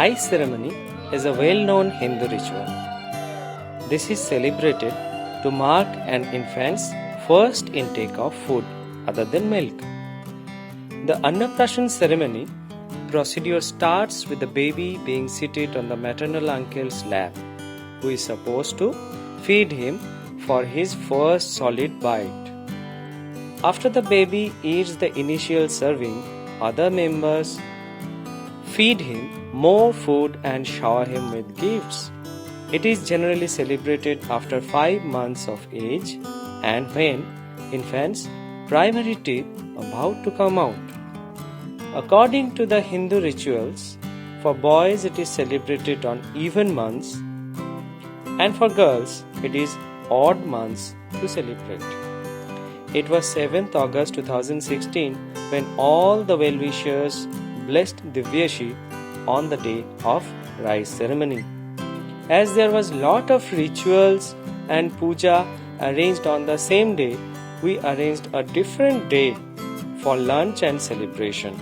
rice ceremony is a well-known Hindu ritual. This is celebrated to mark an infant's first intake of food other than milk. The Annaprashan ceremony procedure starts with the baby being seated on the maternal uncle's lap, who is supposed to feed him for his first solid bite. After the baby eats the initial serving, other members feed him more food and shower him with gifts. It is generally celebrated after 5 months of age and when infant's primary teeth are about to come out. According to the Hindu rituals, for boys it is celebrated on even months and for girls it is odd months to celebrate. It was 7th August 2016 when all the well-wishers blessed Divyashi on the day of rice ceremony. As there was lot of rituals and puja arranged on the same day, we arranged a different day for lunch and celebration.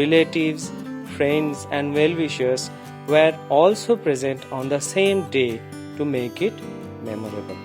Relatives, friends and well-wishers were also present on the same day to make it memorable.